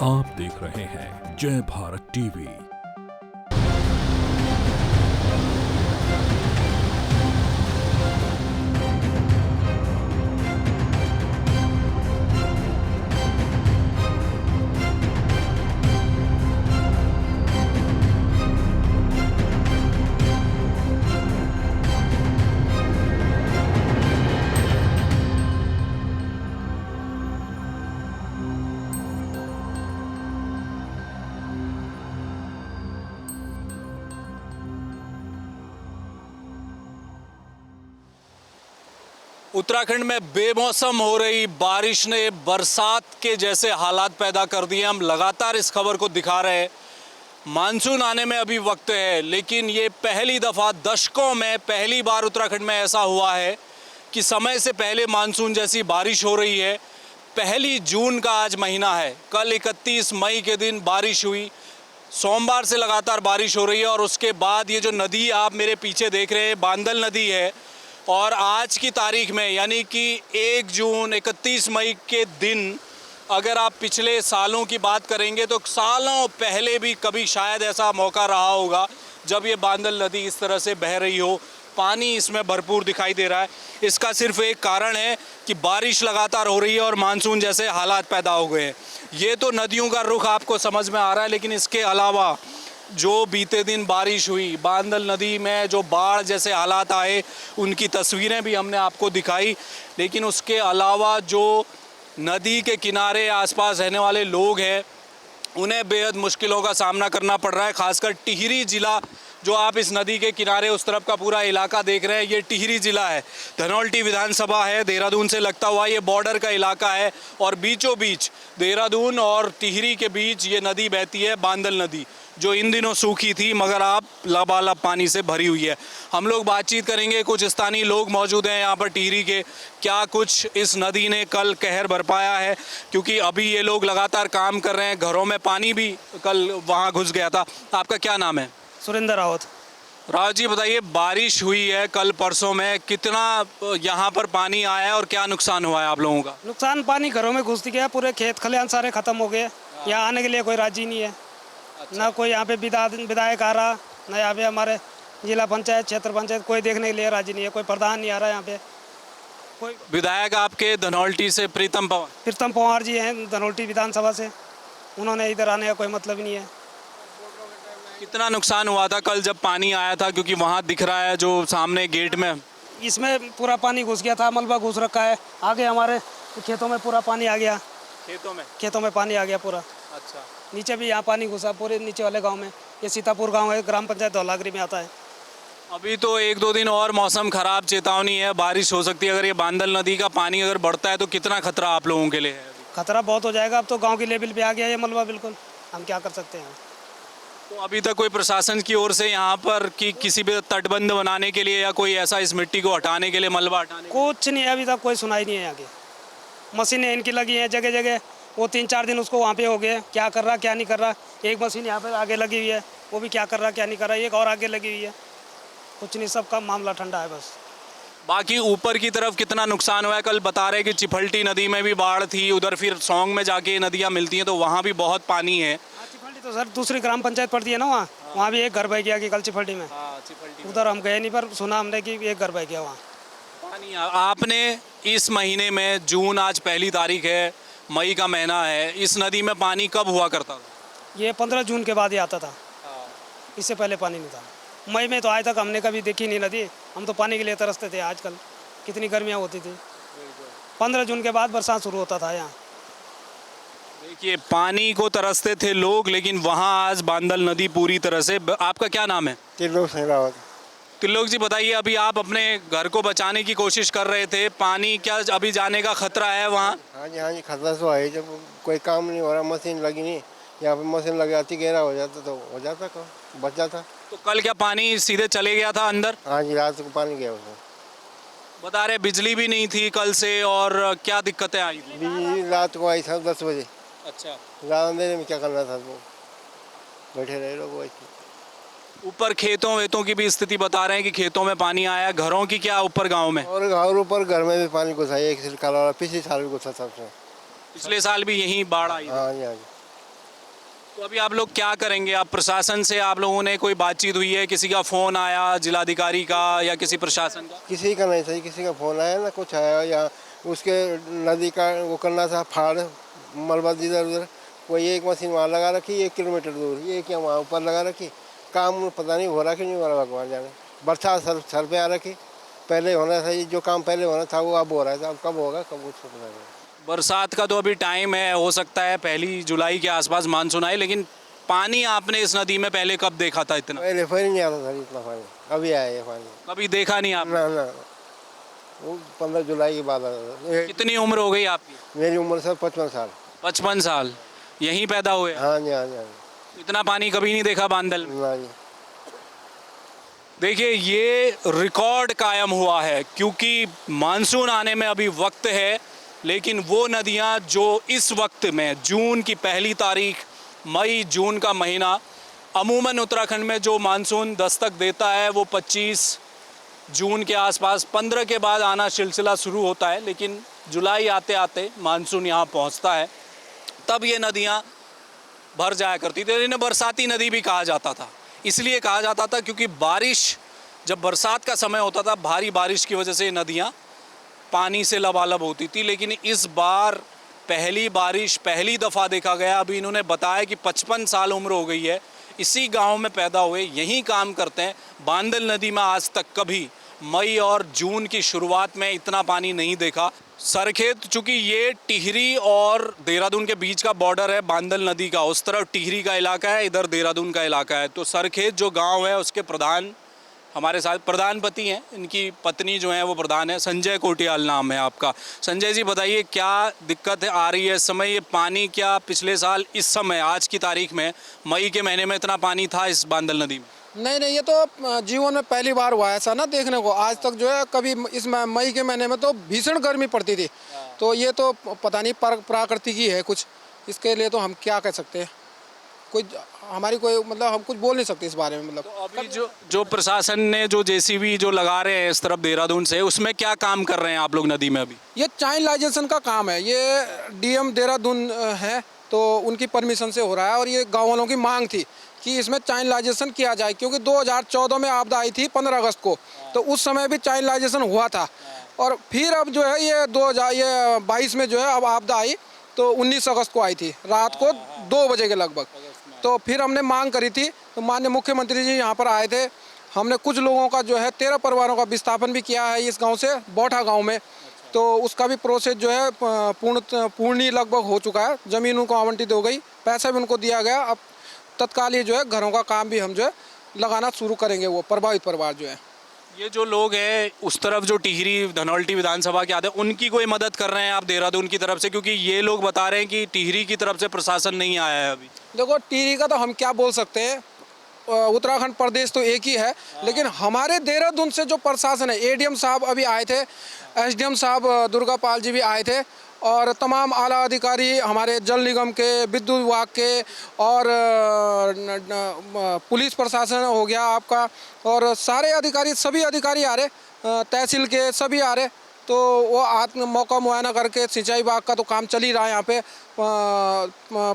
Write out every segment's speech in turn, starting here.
आप देख रहे हैं जय भारत टीवी। उत्तराखंड में बेमौसम हो रही बारिश ने बरसात के जैसे हालात पैदा कर दिए। हम लगातार इस खबर को दिखा रहे हैं। मानसून आने में अभी वक्त है, लेकिन ये पहली दफ़ा दशकों में पहली बार उत्तराखंड में ऐसा हुआ है कि समय से पहले मानसून जैसी बारिश हो रही है। 1 जून का आज महीना है, कल 31 मई के दिन बारिश हुई। सोमवार से लगातार बारिश हो रही है और उसके बाद ये जो नदी आप मेरे पीछे देख रहे हैं, बांदल नदी है। और आज की तारीख में यानी कि 1 जून 31 मई के दिन अगर आप पिछले सालों की बात करेंगे तो सालों पहले भी कभी शायद ऐसा मौका रहा होगा जब ये बांदल नदी इस तरह से बह रही हो। पानी इसमें भरपूर दिखाई दे रहा है। इसका सिर्फ एक कारण है कि बारिश लगातार हो रही है और मानसून जैसे हालात पैदा हो गए हैं। ये तो नदियों का रुख आपको समझ में आ रहा है, लेकिन इसके अलावा जो बीते दिन बारिश हुई, बांदल नदी में जो बाढ़ जैसे हालात आए, उनकी तस्वीरें भी हमने आपको दिखाई। लेकिन उसके अलावा जो नदी के किनारे आसपास रहने वाले लोग हैं, उन्हें बेहद मुश्किलों का सामना करना पड़ रहा है। खासकर टिहरी ज़िला, जो आप इस नदी के किनारे उस तरफ का पूरा इलाका देख रहे हैं, ये टिहरी ज़िला है। धनौल्टी विधानसभा है, देहरादून से लगता हुआ ये बॉर्डर का इलाका है। और बीचों बीच देहरादून और टिहरी के बीच ये नदी बहती है, बांदल नदी, जो इन दिनों सूखी थी मगर आप लबालब पानी से भरी हुई है। हम लोग बातचीत करेंगे, कुछ स्थानीय लोग मौजूद हैं यहाँ पर टिहरी के। क्या कुछ इस नदी ने कल कहर बरपाया है, क्योंकि अभी ये लोग लगातार काम कर रहे हैं। घरों में पानी भी कल वहाँ घुस गया था। आपका क्या नाम है? सुरेंद्र रावत। राव जी बताइए, बारिश हुई है कल परसों में, कितना यहाँ पर पानी आया है और क्या नुकसान हुआ है आप लोगों का? नुकसान, पानी घरों में घुस गया, पूरे खेत खलिहान सारे खत्म हो गए। यहाँ आने के लिए कोई राजी नहीं है। ना कोई यहाँ पे विधायक आ रहा, ना यहाँ पे हमारे जिला पंचायत, क्षेत्र पंचायत, कोई देखने के लिए राजी नहीं है। कोई प्रधान नहीं आ रहा यहाँ पे। कोई विधायक आपके धनौल्टी से प्रीतम पवार जी हैं, धनौल्टी विधानसभा से। उन्होंने इधर आने का कोई मतलब ही नहीं है। कितना नुकसान हुआ था कल जब पानी आया था? क्योंकि वहाँ दिख रहा है जो सामने गेट में, इसमें पूरा पानी घुस गया था, मलबा घुस रखा है। आगे हमारे खेतों में पूरा पानी आ गया। खेतों में पानी आ गया पूरा। अच्छा। नीचे भी यहाँ पानी घुसा, पूरे नीचे वाले गांव में। ये सीतापुर गांव है, ग्राम पंचायत धौलागिरी में आता है। अभी तो 1-2 दिन और मौसम खराब, चेतावनी है, बारिश हो सकती है। अगर ये बांदल नदी का पानी अगर बढ़ता है तो कितना खतरा आप लोगों के लिए है? खतरा बहुत हो जाएगा। अब तो गांव की लेवल पे आ गया ये मलबा, बिल्कुल। हम क्या कर सकते हैं? तो अभी तक कोई प्रशासन की ओर से यहाँ पर कि किसी भी तटबंध बनाने के लिए या कोई ऐसा इस मिट्टी को हटाने के लिए, मलबा हटाने के लिए? कुछ नहीं है, अभी तक कोई सुनाई नहीं है। आगे मशीनें इनकी लगी हैं जगह जगह। वो 3-4 दिन उसको वहाँ पे हो गए, क्या कर रहा क्या नहीं कर रहा। एक मशीन यहाँ पे आगे लगी हुई है, वो भी क्या कर रहा क्या नहीं कर रहा। एक और आगे लगी हुई है, कुछ नहीं, सबका मामला ठंडा है बस। बाकी ऊपर की तरफ कितना नुकसान हुआ है? कल बता रहे कि चिफल्टी नदी में भी बाढ़ थी, उधर फिर सौंग में जाके नदियाँ मिलती हैं तो वहाँ भी बहुत पानी है। चिफल्टी तो सर दूसरी ग्राम पंचायत पड़ती है ना, वहाँ भी एक घर बह गया कि कल चिफल्टी में। उधर हम गए नहीं, पर सुना हमने कि एक घर बह गया वहाँ पानी। आपने इस महीने में, जून आज 1 तारीख है, मई का महीना है, इस नदी में पानी कब हुआ करता था? ये 15 जून के बाद ही आता था। इससे पहले पानी नहीं था। मई में तो आज तक हमने कभी देखी नहीं नदी। हम तो पानी के लिए तरसते थे। आजकल कितनी गर्मियाँ होती थी। 15 जून के बाद बरसात शुरू होता था यहाँ। देखिए, पानी को तरसते थे लोग, लेकिन वहाँ आज बांदल नदी पूरी तरह से। आपका क्या नाम है? त्रिलोक जी बताइए, अभी आप अपने घर को बचाने की कोशिश कर रहे थे, पानी क्या अभी जाने का खतरा है वहाँ? हाँ जी, खतरा तो है। जब कोई काम नहीं हो रहा, मशीन लगी नहीं, यहाँ पे मशीन लग जाती, गहरा हो जाता तो हो जाता, काम बच जाता। तो कल क्या पानी सीधे चले गया था अंदर? हाँ जी, रात को पानी गया उसमें। बता रहे बिजली भी नहीं थी कल से, और क्या दिक्कतें आई? बिजली रात को आई था 10 बजे। अच्छा। रात अंधेरे में क्या करना था, तो बैठे रहे लोग वैसे। ऊपर खेतों वेतों की भी स्थिति बता रहे हैं कि खेतों में पानी आया। घरों की क्या ऊपर गांव में? और ऊपर घर में भी पानी घुसा है। एक साल, पिछले साल भी घुसा था उसमें। पिछले साल भी यही बाढ़ आई? हाँ जी, हाँ जी। तो अभी आप लोग क्या करेंगे? आप प्रशासन से आप लोगों ने कोई बातचीत हुई है? किसी का फ़ोन आया जिलाधिकारी का या किसी प्रशासन का? किसी का नहीं सही, किसी का फ़ोन आया ना कुछ आया, या उसके नदी का वो करना था फाड़ मलबा इधर उधर, कोई एक मशीन वहाँ लगा रखी 1 किलोमीटर दूर, ये क्या वहाँ ऊपर लगा रखी, काम पता नहीं हो रहा कि नहीं हो रहा, भगवान जाने। बरसात सर पे आ रखी, पहले होना था, जो काम पहले होना था वो अब हो रहा है, अब कब होगा कब उसको पता नहीं। बरसात का तो अभी टाइम है, हो सकता है 1 जुलाई के आसपास मानसून आए, लेकिन पानी आपने इस नदी में पहले कब देखा था इतना? पहले फिर नहीं आता था इतना पानी, अभी आया है पानी। कभी देखा नहीं आपने? ना ना, वो 15 जुलाई के बाद आता था। कितनी उम्र हो गई आपकी? मेरी उम्र सर 55 साल। 55 साल। यहीं पैदा हुए? हाँ जी, हाँ जी, हाँ जी। इतना पानी कभी नहीं देखा बांदल में? ना जी। देखिए ये रिकॉर्ड कायम हुआ है, क्योंकि मानसून आने में अभी वक्त है, लेकिन वो नदियां जो इस वक्त में जून की 1 तारीख, मई जून का महीना, अमूमन उत्तराखंड में जो मानसून दस्तक देता है वो 25 जून के आसपास, 15 के बाद आना सिलसिला शुरू होता है, लेकिन जुलाई आते आते मानसून यहाँ पहुँचता है, तब ये नदियाँ भर जाया करती थी। इन्हें बरसाती नदी भी कहा जाता था, इसलिए कहा जाता था क्योंकि बारिश, जब बरसात का समय होता था, भारी बारिश की वजह से ये नदियाँ पानी से लबालब होती थी। लेकिन इस बार पहली बारिश पहली दफ़ा देखा गया। अभी इन्होंने बताया कि 55 साल उम्र हो गई है, इसी गांव में पैदा हुए, यहीं काम करते हैं। बांदल नदी में आज तक कभी मई और जून की शुरुआत में इतना पानी नहीं देखा। सरखेत, चूँकि ये टिहरी और देहरादून के बीच का बॉर्डर है बांदल नदी का, उस तरफ टिहरी का इलाका है, इधर देहरादून का इलाका है। तो सरखेत जो गांव है उसके प्रधान हमारे साथ प्रधानपति हैं, इनकी पत्नी जो है वो प्रधान है, संजय कोटियाल नाम है आपका। संजय जी बताइए क्या दिक्कत आ रही है इस समय? ये पानी क्या पिछले साल इस समय आज की तारीख में मई के महीने में इतना पानी था इस बांदल नदी में? नहीं, ये तो जीवन में पहली बार हुआ है ऐसा ना देखने को। आज तक जो है कभी इस मई के महीने में तो भीषण गर्मी पड़ती थी, तो ये तो पता नहीं प्राकृतिक ही है कुछ, इसके लिए तो हम क्या कह सकते हैं, कोई हमारी कोई मतलब हम कुछ बोल नहीं सकते इस बारे में। मतलब तो अभी जो प्रशासन ने जो जेसीबी जो लगा रहे हैं इस तरफ देहरादून से, उसमें क्या काम कर रहे हैं आप लोग नदी में अभी? ये चाइनलाइजेशन का काम है, ये डीएम देहरादून है तो उनकी परमिशन से हो रहा है, और ये गाँव वालों की मांग थी कि इसमें चाइनलाइजेशन किया जाए, क्योंकि 2014 में आपदा आई थी 15 अगस्त को, तो उस समय भी चाइनलाइजेशन हुआ था। और फिर अब जो है ये 2022 में जो है अब आपदा आई, तो 19 अगस्त को आई थी, रात को 2 बजे के लगभग। तो फिर हमने मांग करी थी, तो माननीय मुख्यमंत्री जी यहाँ पर आए थे। हमने कुछ लोगों का जो है 13 परिवारों का विस्थापन भी किया है इस गांव से बोठा गांव में, तो उसका भी प्रोसेस जो है पूर्ण लगभग हो चुका है। ज़मीन उनको आवंटित हो गई, पैसा भी उनको दिया गया। अब तत्काल ही जो है घरों का काम भी हम जो है लगाना शुरू करेंगे, वो प्रभावित परिवार जो है। ये जो लोग हैं उस तरफ जो टिहरी धनौल्टी विधानसभा के आते हैं, उनकी कोई मदद कर रहे हैं आप देहरादून की तरफ से? क्योंकि ये लोग बता रहे हैं कि टिहरी की तरफ से प्रशासन नहीं आया है अभी। देखो टिहरी का तो हम क्या बोल सकते हैं, उत्तराखंड प्रदेश तो एक ही है, लेकिन हमारे देहरादून से जो प्रशासन है, एडीएम साहब अभी आए थे, एसडीएम साहब दुर्गा पाल जी भी आए थे, और तमाम आला अधिकारी हमारे जल निगम के, विद्युत विभाग के, और पुलिस प्रशासन हो गया आपका, और सारे अधिकारी, सभी अधिकारी आ रहे, तहसील के सभी आ रहे। तो वो मौका मुआयना करके सिंचाई विभाग का तो काम चल ही रहा है यहाँ पे।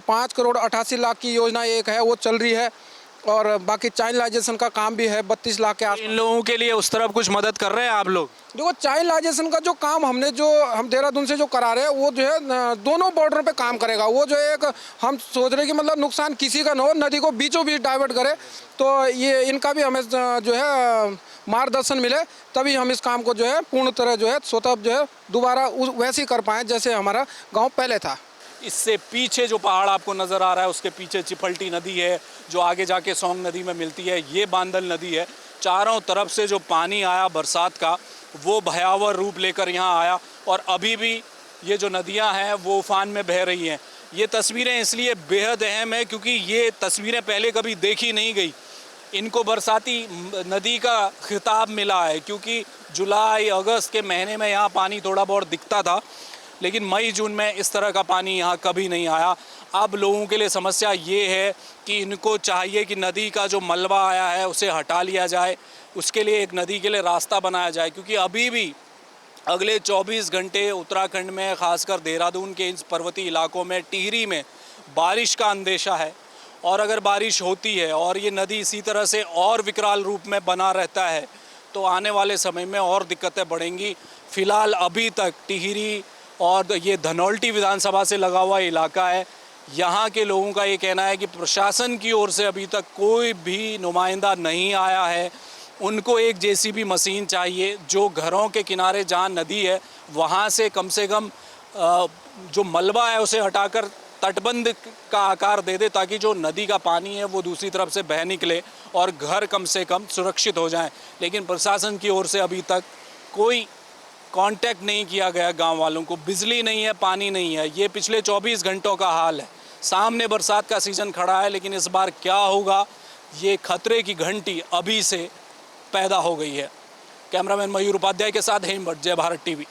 5 करोड़ 88 लाख की योजना एक है वो चल रही है, और बाकी चाइनलाइजेशन का काम भी है 32 लाख के आसपास। इन लोगों के लिए उस तरफ कुछ मदद कर रहे हैं आप लोग? देखो चाइनलाइजेशन का जो काम हम देहरादून से जो करा रहे हैं, वो जो है दोनों बॉर्डर पे काम करेगा। वो जो है एक हम सोच रहे हैं कि मतलब नुकसान किसी का न हो, नदी को बीचों बीच डाइवर्ट करे, तो ये इनका भी हमें जो है मार्गदर्शन मिले, तभी हम इस काम को जो है पूर्ण तरह जो है स्वतः जो है दोबारा वैसे ही कर पाएँ जैसे हमारा गाँव पहले था। इससे पीछे जो पहाड़ आपको नज़र आ रहा है उसके पीछे चिपल्टी नदी है, जो आगे जाके सोंग नदी में मिलती है। ये बांदल नदी है। चारों तरफ से जो पानी आया बरसात का, वो भयावह रूप लेकर यहाँ आया, और अभी भी ये जो नदियाँ हैं वो उफान में बह रही हैं। ये तस्वीरें इसलिए बेहद अहम है क्योंकि ये तस्वीरें पहले कभी देखी नहीं गई। इनको बरसाती नदी का खिताब मिला है क्योंकि जुलाई अगस्त के महीने में यहाँ पानी थोड़ा बहुत दिखता था, लेकिन मई जून में इस तरह का पानी यहाँ कभी नहीं आया। अब लोगों के लिए समस्या ये है कि इनको चाहिए कि नदी का जो मलबा आया है उसे हटा लिया जाए, उसके लिए एक नदी के लिए रास्ता बनाया जाए, क्योंकि अभी भी अगले 24 घंटे उत्तराखंड में, खासकर देहरादून के इन पर्वतीय इलाकों में, टिहरी में बारिश का अंदेशा है। और अगर बारिश होती है और ये नदी इसी तरह से और विकराल रूप में बना रहता है तो आने वाले समय में और दिक्कतें बढ़ेंगी। फिलहाल अभी तक टिहरी और ये धनौल्टी विधानसभा से लगा हुआ इलाका है, यहाँ के लोगों का ये कहना है कि प्रशासन की ओर से अभी तक कोई भी नुमाइंदा नहीं आया है। उनको एक जेसीबी मशीन चाहिए जो घरों के किनारे जहाँ नदी है वहाँ से कम जो मलबा है उसे हटाकर तटबंध का आकार दे दे, ताकि जो नदी का पानी है वो दूसरी तरफ से बह निकले और घर कम से कम सुरक्षित हो जाएं। लेकिन प्रशासन की ओर से अभी तक कोई कांटेक्ट नहीं किया गया गांव वालों को। बिजली नहीं है, पानी नहीं है, ये पिछले 24 घंटों का हाल है। सामने बरसात का सीज़न खड़ा है, लेकिन इस बार क्या होगा ये खतरे की घंटी अभी से पैदा हो गई है। कैमरामैन मयूर उपाध्याय के साथ हेमभट्ट, जय भारत टीवी।